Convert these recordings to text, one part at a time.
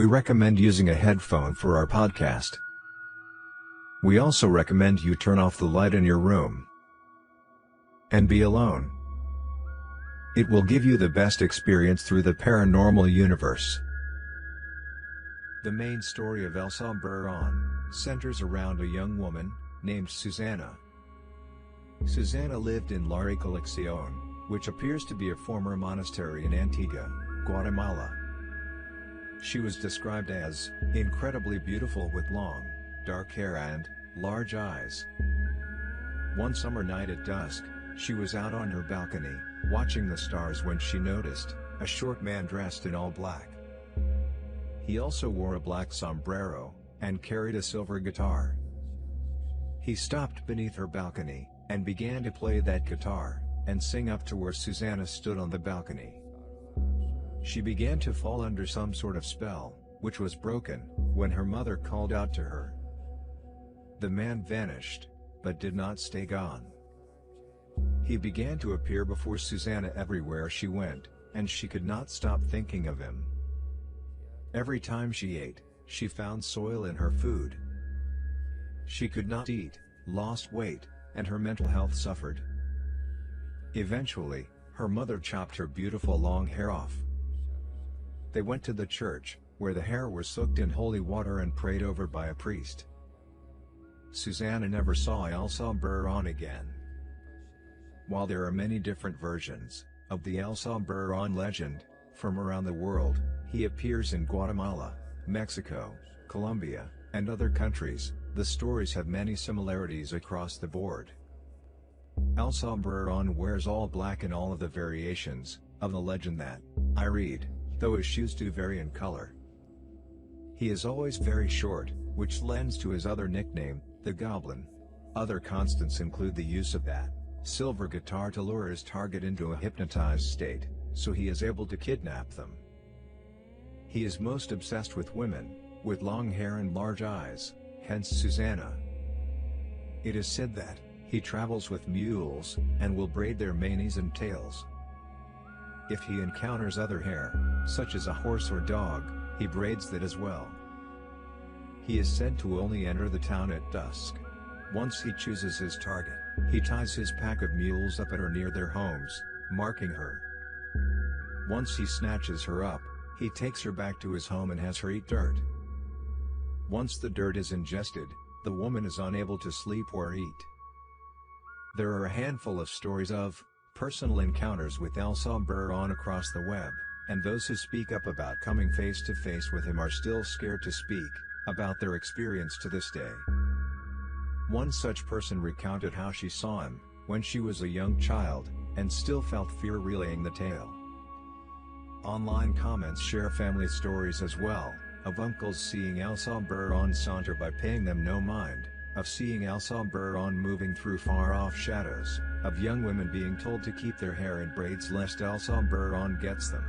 we recommend using a headphone for our podcast. We also recommend you turn off the light in your room and be alone. It will give you the best experience through the paranormal universe. The main story of El Sombrerón centers around a young woman named Susana. Susana lived in La Recolección, which appears to be a former monastery in Antigua, Guatemala. She was described as incredibly beautiful with long, dark hair and large eyes. One summer night at dusk, she was out on her balcony, watching the stars when she noticed a short man dressed in all black. He also wore a black sombrero and carried a silver guitar. He stopped beneath her balcony and began to play that guitar and sing up to where Susana stood on the balcony. She began to fall under some sort of spell, which was broken when her mother called out to her. The man vanished, but did not stay gone. He began to appear before Susana everywhere she went, and she could not stop thinking of him. Every time she ate, she found soil in her food. She could not eat, lost weight, and her mental health suffered. Eventually, her mother chopped her beautiful long hair off. They went to the church, where the hair was soaked in holy water and prayed over by a priest. Susana never saw El Sombrerón again. While there are many different versions of the El Sombrerón legend from around the world, he appears in Guatemala, Mexico, Colombia, and other countries. The stories have many similarities across the board. El Sombrerón wears all black in all of the variations of the legend that I read, though his shoes do vary in color. He is always very short, which lends to his other nickname, the Goblin. Other constants include the use of that silver guitar to lure his target into a hypnotized state, so he is able to kidnap them. He is most obsessed with women with long hair and large eyes, hence Susana. It is said that he travels with mules and will braid their manes and tails. If he encounters other hair, such as a horse or dog, he braids that as well. He is said to only enter the town at dusk. Once he chooses his target, he ties his pack of mules up at or near their homes, marking her. Once he snatches her up, he takes her back to his home and has her eat dirt. Once the dirt is ingested, the woman is unable to sleep or eat. There are a handful of stories of personal encounters with El Sombrerón across the web, and those who speak up about coming face to face with him are still scared to speak about their experience to this day. One such person recounted how she saw him when she was a young child, and still felt fear relaying the tale. Online comments share family stories as well, of uncles seeing El Sombrerón saunter by paying them no mind, of seeing El Sombrerón moving through far-off shadows, of young women being told to keep their hair in braids lest El Sombrerón gets them.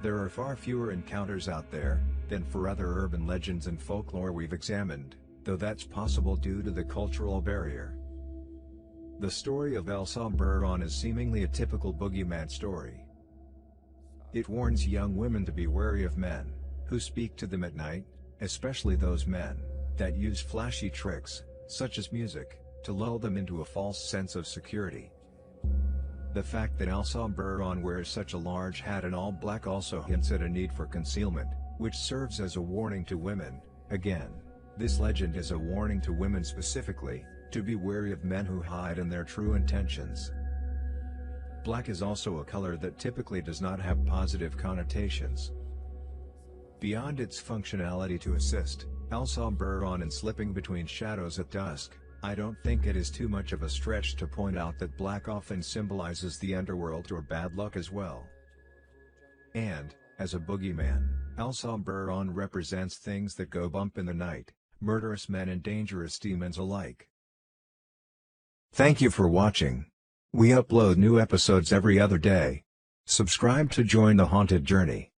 There are far fewer encounters out there than for other urban legends and folklore we've examined, though that's possible due to the cultural barrier. The story of El Sombrerón is seemingly a typical boogeyman story. It warns young women to be wary of men who speak to them at night, especially those men that use flashy tricks, such as music, to lull them into a false sense of security. The fact that El Sombrerón wears such a large hat in all black also hints at a need for concealment, which serves as a warning to women. Again, this legend is a warning to women specifically, to be wary of men who hide in their true intentions. Black is also a color that typically does not have positive connotations. Beyond its functionality to assist El Sombrerón in slipping between shadows at dusk, I don't think it is too much of a stretch to point out that black often symbolizes the underworld or bad luck as well. And, as a boogeyman, El Sombrerón represents things that go bump in the night, murderous men and dangerous demons alike. Thank you for watching. We upload new episodes every other day. Subscribe to join the haunted journey.